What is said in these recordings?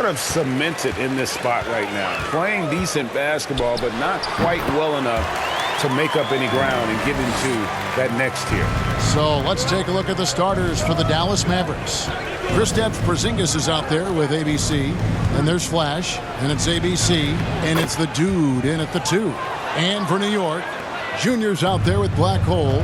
sort of cemented in this spot right now. Playing decent basketball, but not quite well enough to make up any ground and get into that next tier. So let's take a look at the starters for the Dallas Mavericks. Kristaps Porzingis is out there with ABC. And there's Flash, and it's ABC, and it's the dude in at the 2. And for New York, Junior's out there with Black Hole,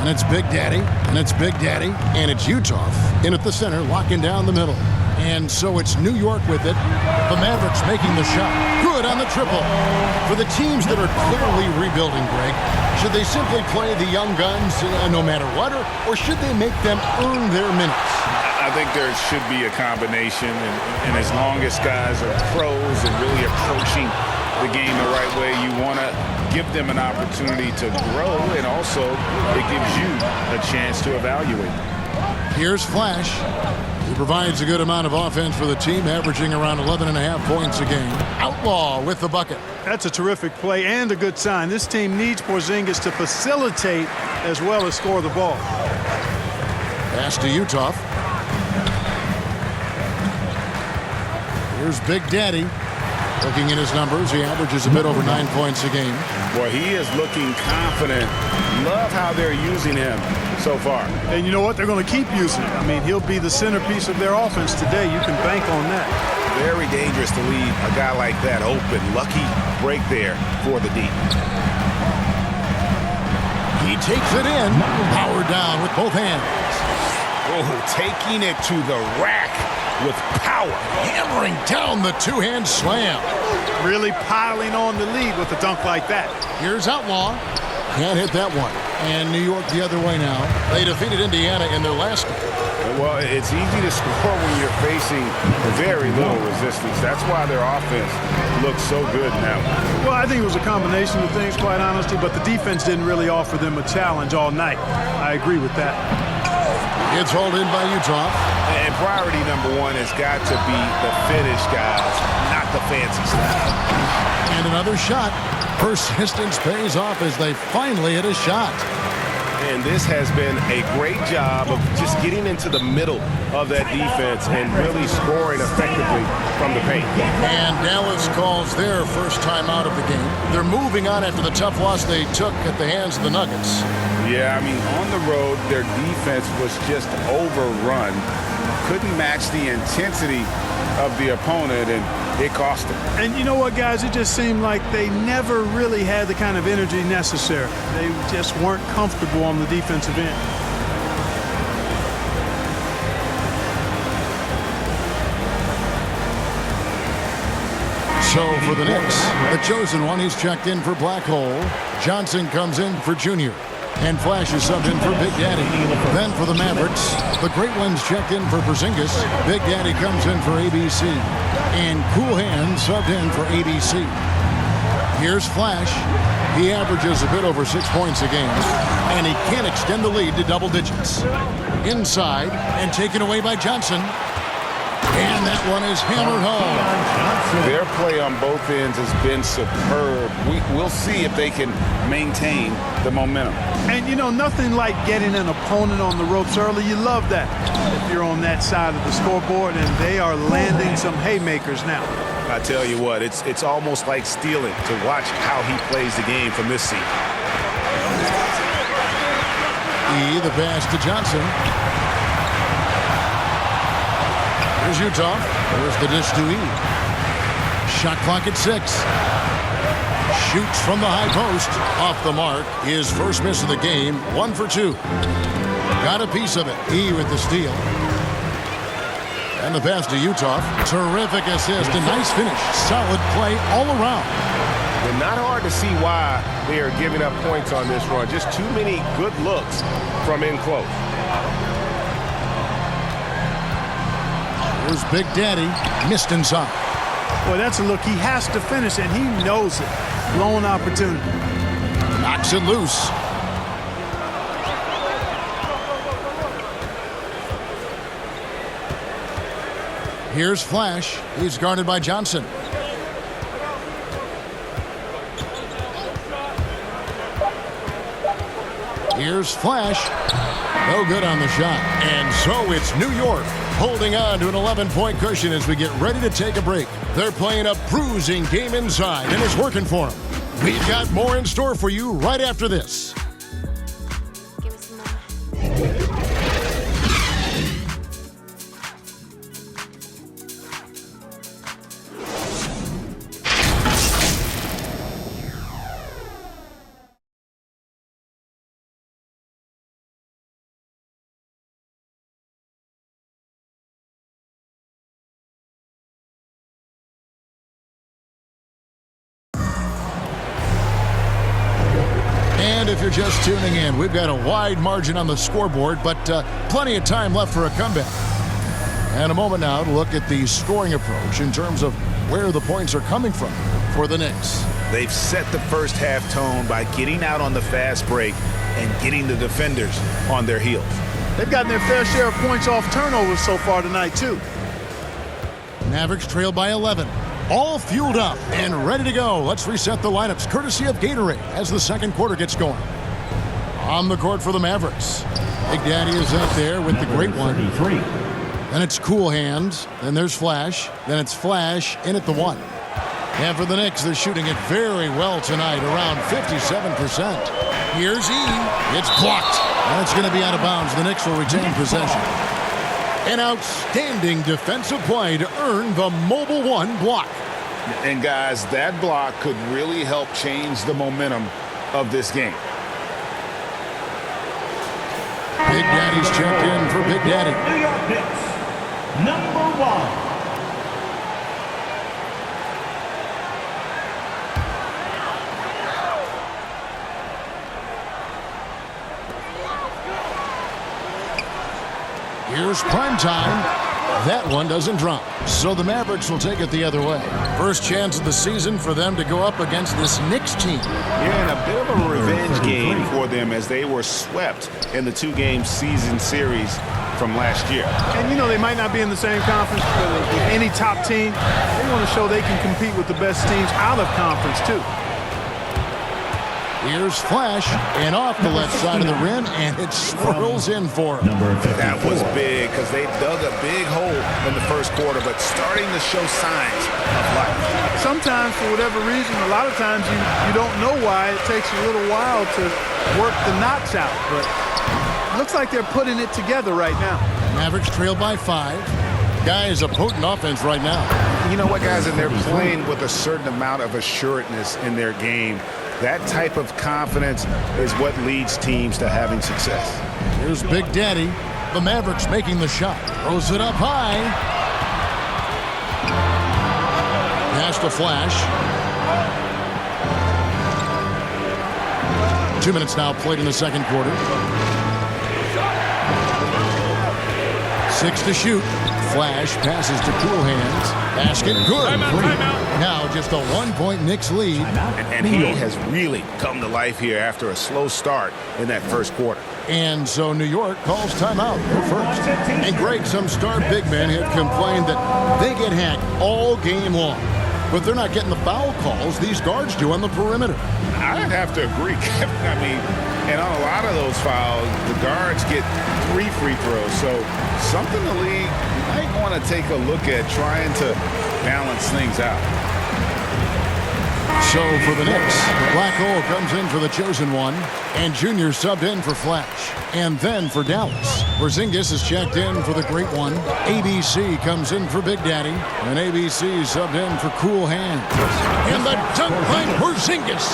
and it's Big Daddy, and it's Big Daddy, and it's Utah in at the center, locking down the middle. And so it's New York with it. The Mavericks making the shot. Good on the triple. For the teams that are clearly rebuilding, Greg, should they simply play the young guns no matter what, or should they make them earn their minutes? I think there should be a combination, and as long as guys are pros and really approaching the game the right way, you want to give them an opportunity to grow, and also it gives you a chance to evaluate. Here's Flash. He provides a good amount of offense for the team, averaging around 11.5 points a game. Outlaw with the bucket. That's a terrific play and a good sign. This team needs Porzingis to facilitate as well as score the ball. Pass to Utah. Here's Big Daddy. Looking at his numbers, he averages a bit over 9 points a game. Boy, he is looking confident. Love how they're using him so far. And you know what? They're going to keep using him. I mean, he'll be the centerpiece of their offense today. You can bank on that. Very dangerous to leave a guy like that open. Lucky break there for the D. He takes it in. Powered down with both hands. Oh, taking it to the rack with power. Hammering down the two-hand slam. Really piling on the lead with a dunk like that. Here's Outlaw. Can't hit that one. And New York the other way now. They defeated Indiana in their last game. Well, it's easy to score when you're facing very little resistance. That's why their offense looks so good now. Well, I think it was a combination of things, quite honestly, but the defense didn't really offer them a challenge all night. I agree with that. It's hauled in by Utah. And priority number one has got to be the finish, guys, not the fancy stuff. And another shot. Persistence pays off as they finally hit a shot. And this has been a great job of just getting into the middle of that defense and really scoring effectively from the paint. And Dallas calls their first time out of the game. They're moving on after the tough loss they took at the hands of the Nuggets. Yeah, I mean, on the road, their defense was just overrun. Couldn't match the intensity of the opponent, and it cost them. And you know what, guys? It just seemed like they never really had the kind of energy necessary. They just weren't comfortable on the defensive end. So for the Knicks, the chosen one, he's checked in for Black Hole. Johnson comes in for Junior. And Flash is subbed in for Big Daddy. Then for the Mavericks, the Great Ones checked in for Porzingis. Big Daddy comes in for ABC. And Cool Hand subbed in for ABC. Here's Flash. He averages a bit over 6 points a game. And he can't extend the lead to double digits. Inside and taken away by Johnson. And that one is hammered home. Their play on both ends has been superb. We'll see if they can maintain the momentum. And, you know, nothing like getting an opponent on the ropes early. You love that if you're on that side of the scoreboard, and they are landing some haymakers now. I tell you what, it's almost like stealing to watch how he plays the game from this seat. The pass to Johnson. Here's Utah. There's the dish to E. Shot clock at 6. Shoots from the high post. Off the mark. His first miss of the game. 1 for 2. Got a piece of it. E with the steal. And the pass to Utah. Terrific assist. A nice finish. Solid play all around. And not hard to see why they are giving up points on this run. Just too many good looks from in close. Here's Big Daddy. Missed inside. Boy, that's a look he has to finish, and he knows it. Blown opportunity. Knocks it loose. Here's Flash. He's guarded by Johnson. Here's Flash. No good on the shot. And so it's New York holding on to an 11-point cushion as we get ready to take a break. They're playing a bruising game inside, and it's working for them. We've got more in store for you right after this. Give me some more. And if you're just tuning in, we've got a wide margin on the scoreboard, but plenty of time left for a comeback. And a moment now to look at the scoring approach in terms of where the points are coming from for the Knicks. They've set the first half tone by getting out on the fast break and getting the defenders on their heels. They've gotten their fair share of points off turnovers so far tonight, too. Mavericks trail by 11. All fueled up and ready to go. Let's reset the lineups courtesy of Gatorade as the second quarter gets going. On the court for the Mavericks, Big Daddy is up there with the great one. Then it's Cool Hands. Then there's Flash. Then it's Flash in at the one. And for the Knicks, they're shooting it very well tonight, around 57%. Here's E. It's blocked. And it's going to be out of bounds. The Knicks will retain possession. An outstanding defensive play to earn the Mobile One block. And guys, that block could really help change the momentum of this game. Big Daddy's checked in for Big Daddy. New York Knicks, #1. Here's prime time. That one doesn't drop. So the Mavericks will take it the other way. First chance of the season for them to go up against this Knicks team. Yeah, and a bit of a revenge game for them as they were swept in the two-game season series from last year. And, you know, they might not be in the same conference with any top team. They want to show they can compete with the best teams out of conference, too. Here's Flash, and off the left side of the rim, and it swirls in for him. That was big because they dug a big hole in the first quarter, but starting to show signs of life. Sometimes, for whatever reason, a lot of times you don't know why. It takes a little while to work the knots out, but it looks like they're putting it together right now. Mavericks trail by 5. Guy is a potent offense right now. You know what, guys? And they're playing with a certain amount of assuredness in their game. That type of confidence is what leads teams to having success. Here's Big Daddy. The Mavericks making the shot. Throws it up high. Pass to Flash. 2 minutes now played in the second quarter. 6 to shoot. Flash passes to Cool Hands. Basket good. Now just a 1-point Knicks lead. And he has really come to life here after a slow start in that first quarter. And so New York calls timeout first. And Greg, some star big men have complained that they get hacked all game long. But they're not getting the foul calls these guards do on the perimeter. I'd have to agree, Kevin. I mean, and on a lot of those fouls, the guards get 3 free throws. So something the league might want to take a look at trying to balance things out. So for the Knicks, Black Hole comes in for the chosen one, and Junior subbed in for Flash. And then for Dallas, Porzingis is checked in for the great one. ABC comes in for Big Daddy, and ABC subbed in for Cool Hands. And the dunk by Porzingis.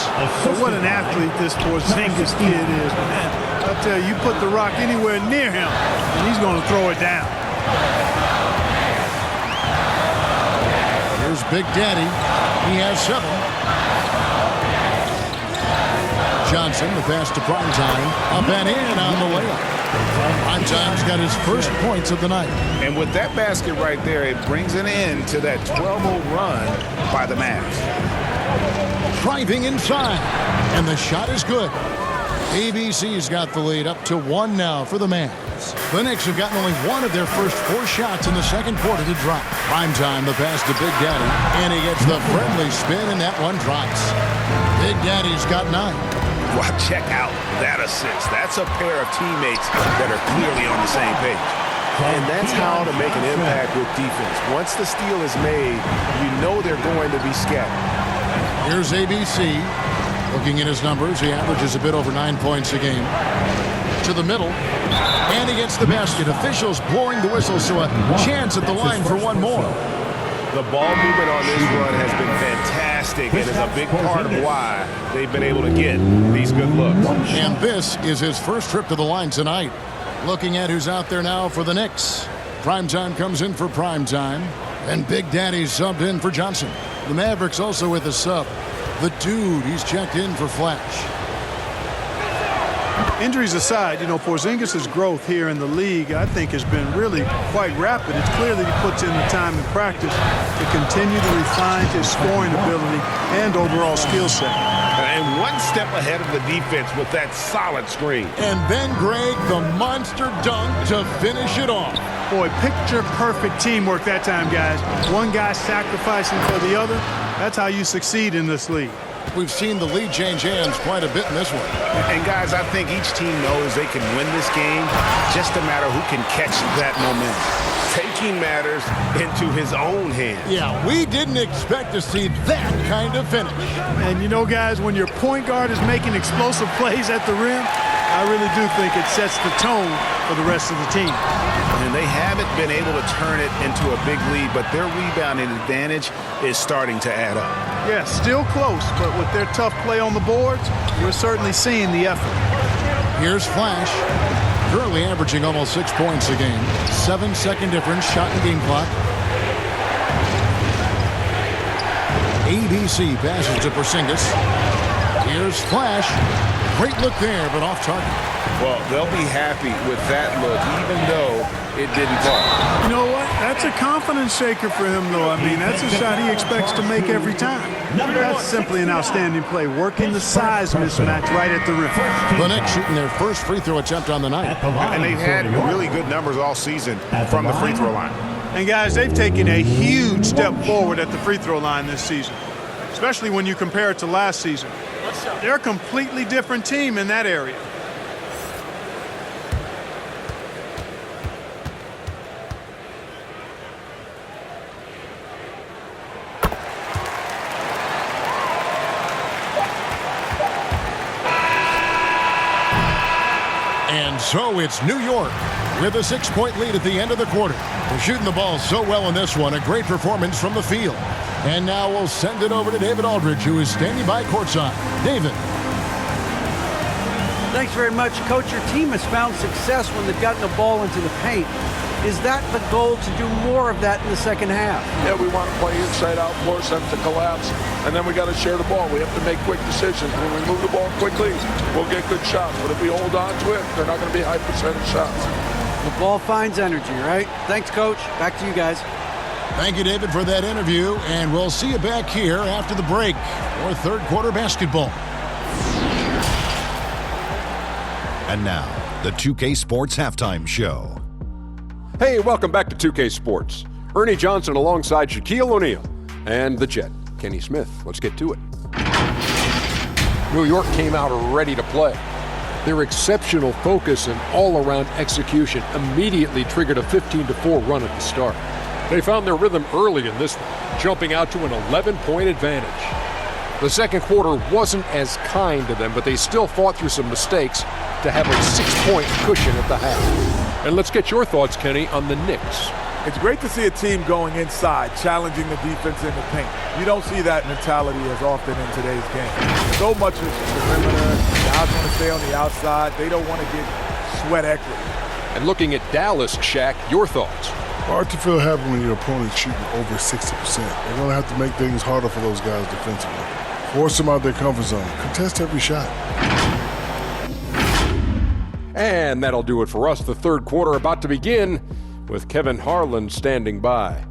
What an athlete this Porzingis kid is, man. I tell you, you put the rock anywhere near him, and he's going to throw it down. Here's Big Daddy. He has 7. Johnson, the pass to Primetime. Up and in on the layup. Primetime's got his first points of the night. And with that basket right there, it brings an end to that 12-0 run by the Mavs. Driving inside. And the shot is good. ABC's got the lead up to 1 now for the Mavs. The Knicks have gotten only 1 of their first 4 shots in the second quarter to drop. Primetime, the pass to Big Daddy. And he gets the friendly spin, and that one drops. Big Daddy's got 9. Well, check out that assist. That's a pair of teammates that are clearly on the same page. And that's how to make an impact with defense. Once the steal is made, you know they're going to be scattered. Here's ABC. Looking at his numbers, he averages a bit over 9 points a game. To the middle, and he gets the basket. Officials blowing the whistle, so a chance at the line for one more. The ball movement on this run has been fantastic and is a big part of why they've been able to get these good looks. And this is his first trip to the line tonight. Looking at who's out there now for the Knicks. Primetime comes in for Primetime, and Big Daddy's subbed in for Johnson. The Mavericks also with a sub. The Dude, he's checked in for Flash. Injuries aside, you know, Porzingis' growth here in the league, I think, has been really quite rapid. It's clear that he puts in the time in practice to continue to refine his scoring ability and overall skill set. And one step ahead of the defense with that solid screen. And then Greg, the monster dunk to finish it off. Boy, picture-perfect teamwork that time, guys. One guy sacrificing for the other. That's how you succeed in this league. We've seen the lead change hands quite a bit in this one. And guys, I think each team knows they can win this game. Just a matter who can catch that momentum. Taking matters into his own hands. Yeah, we didn't expect to see that kind of finish. And you know, guys, when your point guard is making explosive plays at the rim, I really do think it sets the tone for the rest of the team. And they haven't been able to turn it into a big lead, but their rebounding advantage is starting to add up. Yeah, still close, but with their tough play on the boards, we're certainly seeing the effort. Here's Flash. Currently averaging almost 6 points a game. 7-second difference, shot and game clock. ABC passes to Porzingis. Here's Flash. Great look there, but off target. Well, they'll be happy with that look, even though it didn't fall. You know what? That's a confidence shaker for him, though. I mean, that's a shot he expects to make every time. That's simply an outstanding play, working the size mismatch right at the rim. The Knicks shooting their first free throw attempt on the night. And they've had really good numbers all season from the free throw line. And, guys, they've taken a huge step forward at the free throw line this season, especially when you compare it to last season. They're a completely different team in that area. And so it's New York with a 6-point lead at the end of the quarter. They're shooting the ball so well in this one. A great performance from the field. And now we'll send it over to David Aldridge, who is standing by courtside. David. Thanks very much, Coach. Your team has found success when they've gotten the ball into the paint. Is that the goal, to do more of that in the second half? Yeah, we want to play inside out, force them to collapse, and then we got to share the ball. We have to make quick decisions. When we move the ball quickly, we'll get good shots. But if we hold on to it, they're not going to be high percentage shots. The ball finds energy, right? Thanks, Coach. Back to you guys. Thank you, David, for that interview, and we'll see you back here after the break for third quarter basketball. And now, the 2K Sports Halftime Show. Hey, welcome back to 2K Sports. Ernie Johnson alongside Shaquille O'Neal and the Jet, Kenny Smith. Let's get to it. New York came out ready to play. Their exceptional focus and all-around execution immediately triggered a 15-4 run at the start. They found their rhythm early in this one, jumping out to an 11-point advantage. The second quarter wasn't as kind to them, but they still fought through some mistakes to have a 6-point cushion at the half. And let's get your thoughts, Kenny, on the Knicks. It's great to see a team going inside, challenging the defense in the paint. You don't see that mentality as often in today's game. So much is perimeter. Guys want to stay on the outside. They don't want to get sweat equity. And looking at Dallas, Shaq, your thoughts? Hard to feel happy when your opponent's shooting over 60%. They're going to have to make things harder for those guys defensively. Force them out their comfort zone. Contest every shot. And that'll do it for us. The third quarter about to begin with Kevin Harlan standing by.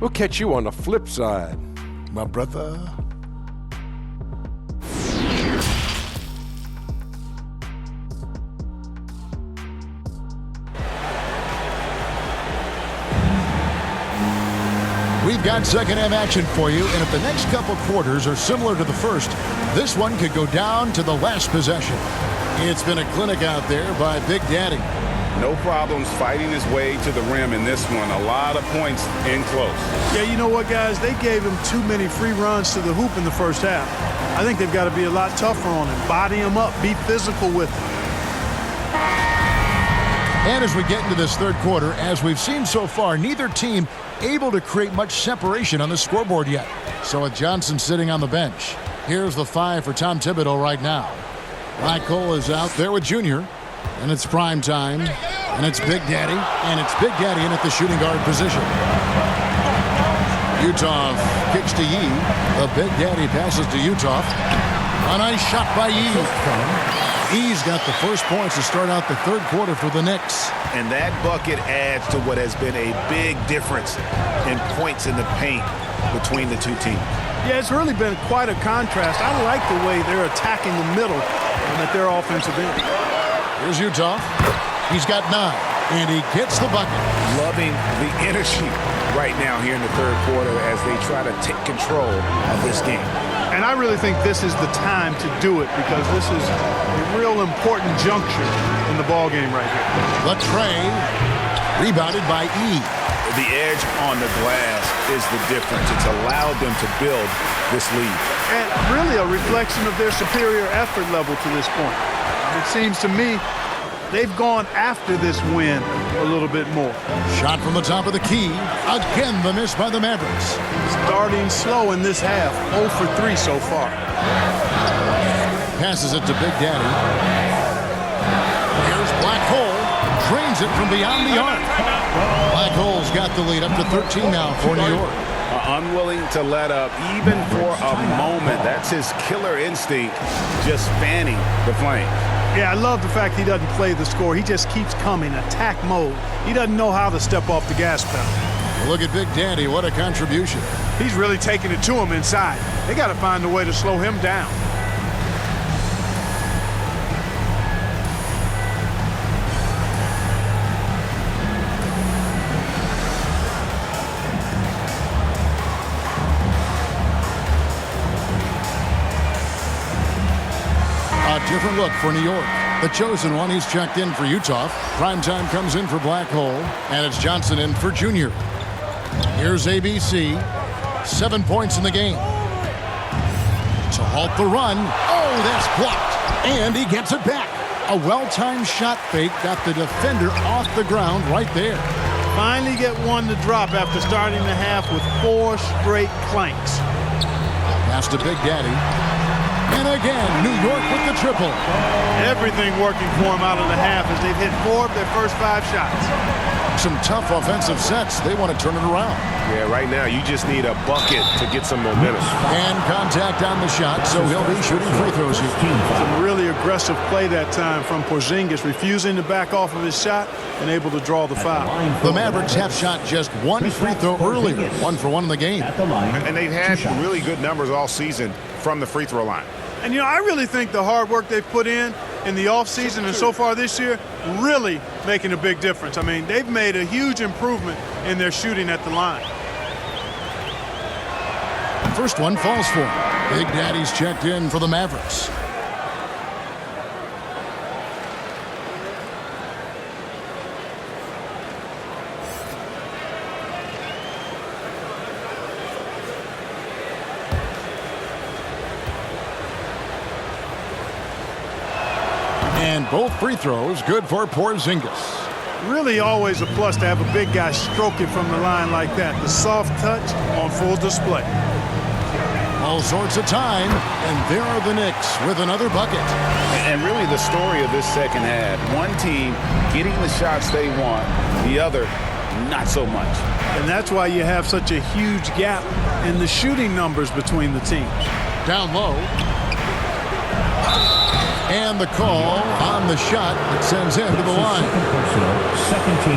We'll catch you on the flip side, my brother. We We've got second half action for you, and if the next couple quarters are similar to the first, this one could go down to the last possession. It's been a clinic out there by Big Daddy. No problems fighting his way to the rim in this one. A lot of points in close. Yeah, you know what, guys? They gave him too many free runs to the hoop in the first half. I think they've got to be a lot tougher on him. Body him up. Be physical with him. And as we get into this third quarter, as we've seen so far, neither team able to create much separation on the scoreboard yet. So with Johnson sitting on the bench, here's the 5 for Tom Thibodeau right now. Black Hole is out there with Junior, and it's prime time, and it's Big Daddy, and it's Big Daddy in at the shooting guard position. Utah kicks to Yee. The Big Daddy passes to Utah. A nice shot by Yee. He's got the first points to start out the third quarter for the Knicks. And that bucket adds to what has been a big difference in points in the paint between the two teams. Yeah, it's really been quite a contrast. I like the way they're attacking the middle and at their offensive end. Here's Utah. He's got 9, and he gets the bucket. Loving the energy right now here in the third quarter as they try to take control of this game. And I really think this is the time to do it because this is a real important juncture in the ball game right here. Latrey, rebounded by E. The edge on the glass is the difference. It's allowed them to build this lead. And really a reflection of their superior effort level to this point. It seems to me they've gone after this win a little bit more. Shot from the top of the key. Again, the miss by the Mavericks. Starting slow in this half. 0 for 3 so far. Passes it to Big Daddy. Here's Black Hole. Drains it from beyond the arc. Black Hole's got the lead up to 13 now for New York. Unwilling to let up even for a moment. That's his killer instinct, just fanning the flame. Yeah, I love the fact he doesn't play the score. He just keeps coming, attack mode. He doesn't know how to step off the gas pedal. Look at Big Daddy. What a contribution. He's really taking it to him inside. They got to find a way to slow him down. Different look for New York. The chosen one, he's checked in for Utah. Primetime comes in for Black Hole, and it's Johnson in for Junior. Here's ABC. 7 points in the game. To halt the run. Oh, that's blocked. And he gets it back. A well-timed shot fake got the defender off the ground right there. Finally get one to drop after starting the half with 4 straight clanks. Pass to Big Daddy. And again, New York with the triple. Everything working for them out of the half as they've hit 4 of their first 5 shots. Some tough offensive sets. They want to turn it around. Yeah, right now you just need a bucket to get some momentum. And contact on the shot, so he'll be shooting free throws here. Some really aggressive play that time from Porzingis, refusing to back off of his shot and able to draw the foul. The Mavericks have shot just 1 free throw earlier, 1 for 1 in the game. And they've had really good numbers all season from the free throw line. And, you know, I really think the hard work they've put in the offseason and so far this year really making a big difference. I mean, they've made a huge improvement in their shooting at the line. First one falls for him. Big Daddy's checked in for the Mavericks. And both free throws good for Porzingis. Really always a plus to have a big guy stroke it from the line like that. The soft touch on full display. All sorts of time, and there are the Knicks with another bucket. And really the story of this second half, one team getting the shots they want, the other not so much. And that's why you have such a huge gap in the shooting numbers between the teams. Down low. And the call on the shot that sends him to the line.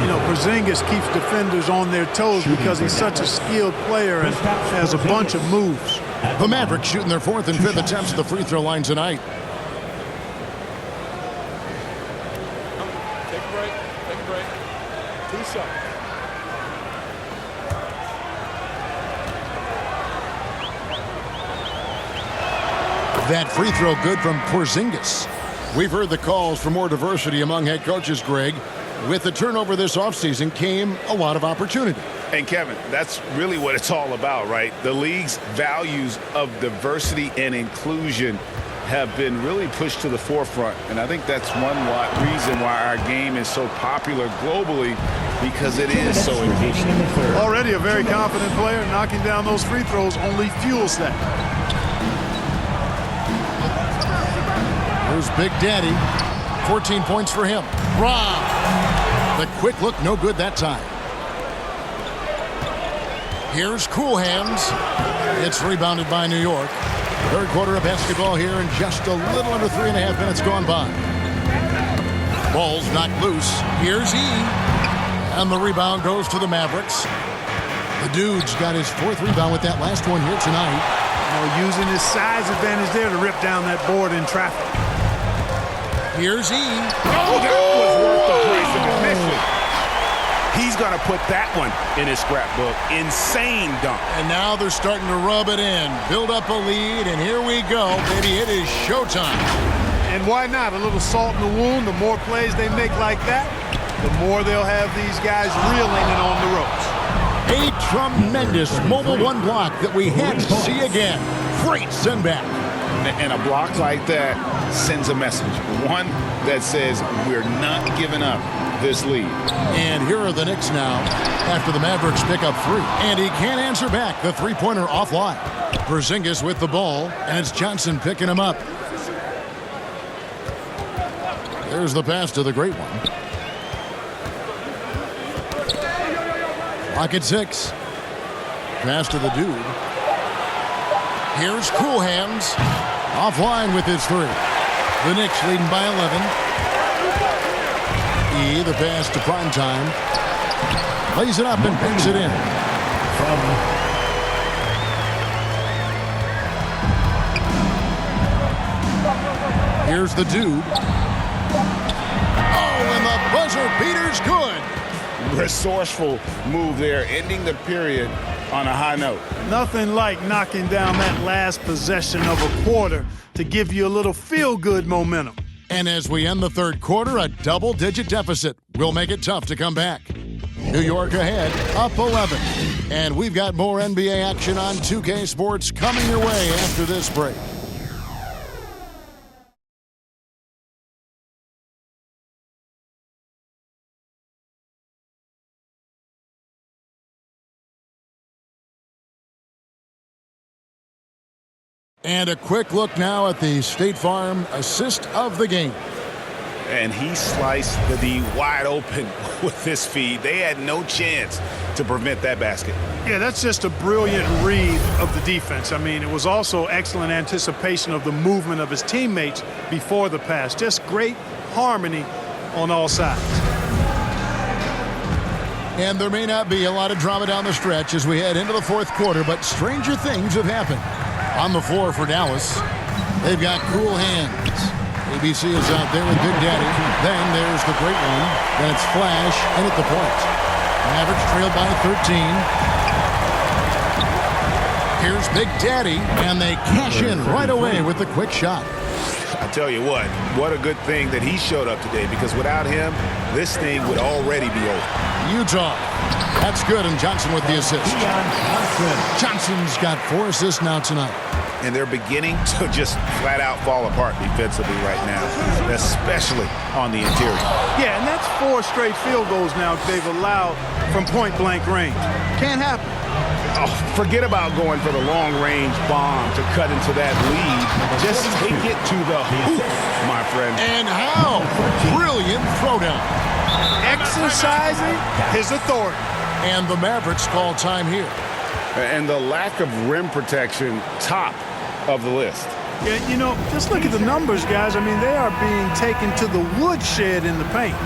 You know, Porzingis keeps defenders on their toes because he's such a skilled player and has a bunch of moves. The Mavericks shooting their 4th and 5th attempts at the free throw line tonight. Take a break. Take a break. 2 seconds. That free throw good from Porzingis. We've heard the calls for more diversity among head coaches, Greg. With the turnover this offseason came a lot of opportunity. And Kevin, that's really what it's all about, right? The league's values of diversity and inclusion have been really pushed to the forefront. And I think that's one reason why our game is so popular globally, because it is so inclusive. Already a very confident player. Knocking down those free throws only fuels that. Here's Big Daddy. 14 points for him. Rob. The quick look, no good that time. Here's Cool Hands. It's rebounded by New York. Third quarter of basketball here, and just a little under 3.5 minutes gone by. Ball's knocked loose. Here's E. And the rebound goes to the Mavericks. The Dude's got his 4th rebound with that last one here tonight. Using his size advantage there to rip down that board in traffic. Here's E. Oh, that was worth the price of admission. He's going to put that one in his scrapbook. Insane dunk. And now they're starting to rub it in. Build up a lead, and here we go, baby. It is showtime. And why not? A little salt in the wound. The more plays they make like that, the more they'll have these guys reeling and on the ropes. A tremendous mobile one block that we had to see again. Great send back. And a block like that sends a message. One that says we're not giving up this lead. And here are the Knicks now after the Mavericks pick up 3. And he can't answer back. The three-pointer offline. Porzingis with the ball, and it's Johnson picking him up. There's the pass to the great one. Clock at 6. Pass to the Dude. Here's Cool Hands. Offline with his 3. The Knicks leading by 11. E, the pass to Primetime. Lays it up and picks it in. Here's the Dude. Oh, and the buzzer beater's good. Resourceful move there, ending the period on a high note. Nothing like knocking down that last possession of a quarter to give you a little feel-good momentum. And as we end the third quarter, a double-digit deficit will make it tough to come back. New York ahead, up 11. And we've got more NBA action on 2K Sports coming your way after this break. And a quick look now at the State Farm assist of the game. And he sliced the D wide open with his feed. They had no chance to prevent that basket. Yeah, that's just a brilliant read of the defense. I mean, it was also excellent anticipation of the movement of his teammates before the pass. Just great harmony on all sides. And there may not be a lot of drama down the stretch as we head into the fourth quarter, but stranger things have happened. On the floor for Dallas, they've got Cool Hands. ABC is out there with Big Daddy. Then there's the great one. Then it's Flash and at the point. Mavericks trailed by 13. Here's Big Daddy, and they cash in right away with the quick shot. I tell you what a good thing that he showed up today, because without him, this thing would already be over. Utah. That's good, and Johnson with the assist. Johnson's got 4 assists now tonight. And they're beginning to just flat out fall apart defensively right now, especially on the interior. Yeah, and that's 4 straight field goals now they've allowed from point-blank range. Can't happen. Oh, forget about going for the long-range bomb to cut into that lead. Just take it to the hoop, my friend. And how? Brilliant throwdown. Exercising his authority. And the Mavericks call time here. And the lack of rim protection, top of the list. Yeah, you know, just look at the numbers, guys. I mean, they are being taken to the woodshed in the paint.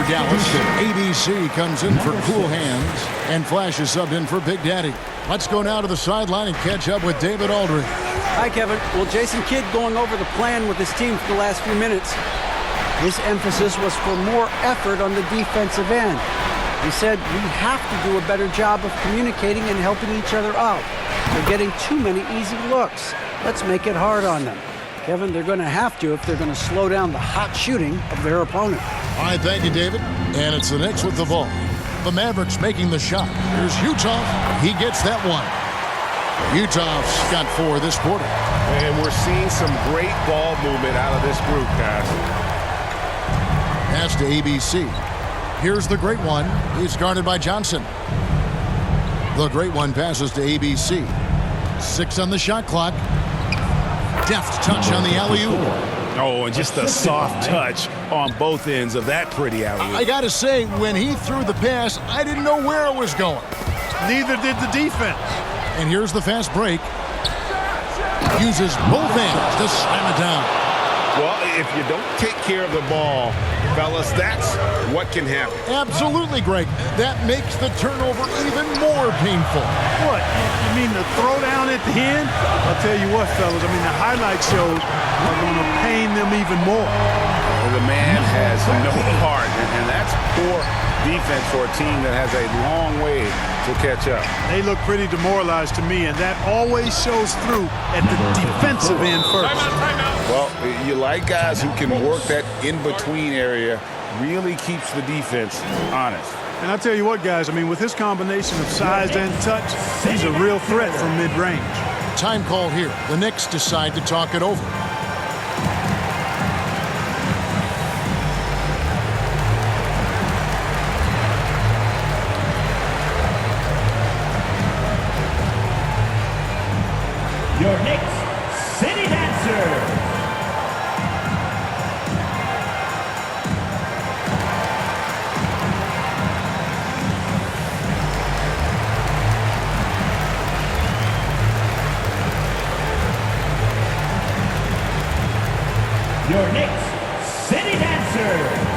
Dallas. ABC comes in for Cool Hands, and Flash is subbed in for Big Daddy. Let's go now to the sideline and catch up with David Aldridge. Hi, Kevin. Well, Jason Kidd going over the plan with his team for the last few minutes. His emphasis was for more effort on the defensive end. He said we have to do a better job of communicating and helping each other out. They're getting too many easy looks. Let's make it hard on them. Kevin, they're going to have to if they're going to slow down the hot shooting of their opponent. All right, thank you, David. And it's the Knicks with the ball. The Mavericks making the shot. Here's Utah. He gets that one. Utah's got 4 this quarter. And we're seeing some great ball movement out of this group, guys. Pass to ABC. Here's the great one. He's guarded by Johnson. The great one passes to ABC. 6 on the shot clock. Deft touch on the alley-oop. Oh, and just a soft touch on both ends of that pretty alley-oop. I got to say, when he threw the pass, I didn't know where it was going. Neither did the defense. And here's the fast break. Uses both hands to slam it down. Well, if you don't take care of the ball, fellas, that's what can happen. Absolutely, Greg. That makes the turnover even more painful. What? You mean the throwdown at the end? I'll tell you what, fellas. I mean, the highlight shows are going to pain them even more. The man has no heart, and that's poor defense for a team that has a long way to catch up. They look pretty demoralized to me, and that always shows through at the defensive end first. Well, you like guys who can work that in-between area, really keeps the defense honest. And I tell you what, guys, I mean, with his combination of size and touch, he's a real threat from mid-range. Time call here. The Knicks decide to talk it over. Your Knicks City Dancer. Your Knicks City Dancer.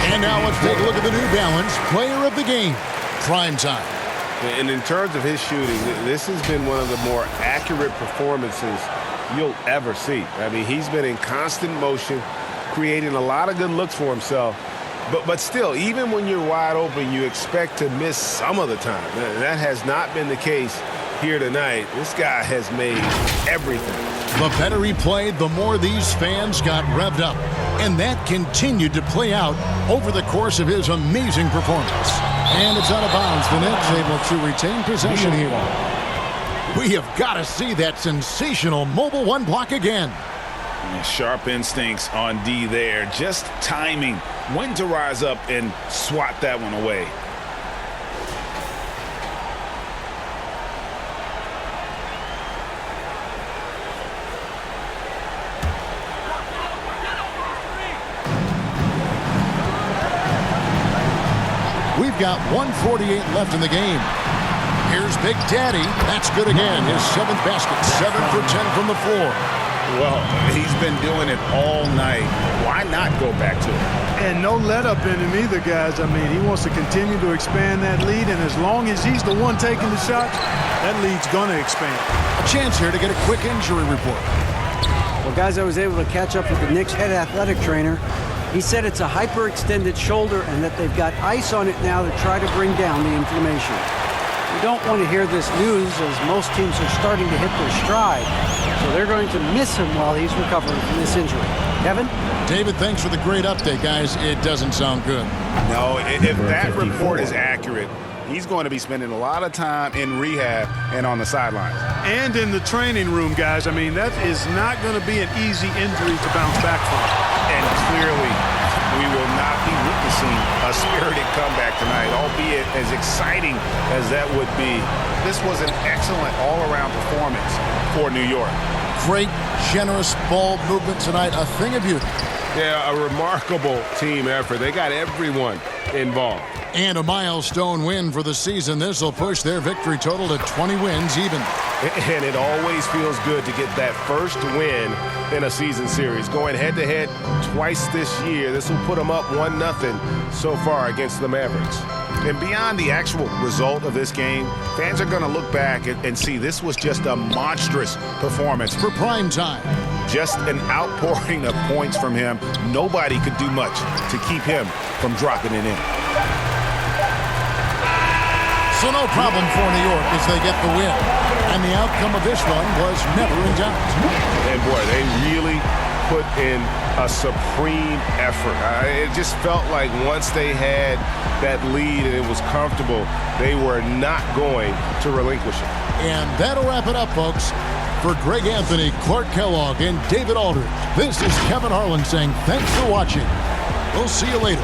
And now let's take a look at the New Balance Player of the Game. Prime time. And in terms of his shooting, this has been one of the more accurate performances you'll ever see. I mean, he's been in constant motion, creating a lot of good looks for himself. But still, even when you're wide open, you expect to miss some of the time. That has not been the case here tonight. This guy has made everything. The better he played, the more these fans got revved up. And that continued to play out over the course of his amazing performance. And it's out of bounds. The Knicks able to retain possession here. We have got to see that sensational mobile one block again. Sharp instincts on D there. Just timing when to rise up and swat that one away. We've got 1:48 left in the game. Here's Big Daddy. That's good again. His 7th basket. 7 for 10 from the floor. Well, he's been doing it all night. Why not go back to it? And no let-up in him either, guys. I mean, he wants to continue to expand that lead, and as long as he's the one taking the shots, that lead's going to expand. A chance here to get a quick injury report. Well, guys, I was able to catch up with the Knicks head athletic trainer. He said it's a hyperextended shoulder and that they've got ice on it now to try to bring down the inflammation. We don't want to hear this news as most teams are starting to hit their stride. So they're going to miss him while he's recovering from this injury. Kevin? David, thanks for the great update, guys. It doesn't sound good. No, if that report is accurate, he's going to be spending a lot of time in rehab and on the sidelines. And in the training room, guys. I mean, that is not going to be an easy injury to bounce back from. And clearly, we will not be witnessing a spirited comeback tonight, albeit as exciting as that would be. This was an excellent all-around performance for New York. Great, generous ball movement tonight, a thing of beauty. Yeah, a remarkable team effort. They got everyone involved. And a milestone win for the season. This will push their victory total to 20 wins even. And it always feels good to get that first win in a season series. Going head-to-head twice this year, this will put them up 1-0 so far against the Mavericks. And beyond the actual result of this game, fans are going to look back and see this was just a monstrous performance. For prime time. Just an outpouring of points from him. Nobody could do much to keep him from dropping it in. So no problem for New York as they get the win. And the outcome of this one was never in doubt. And boy, they really put in a supreme effort. It just felt like once they had that lead and it was comfortable, they were not going to relinquish it. And that'll wrap it up, folks. For Greg Anthony, Clark Kellogg, and David Aldridge, this is Kevin Harlan saying thanks for watching. We'll see you later.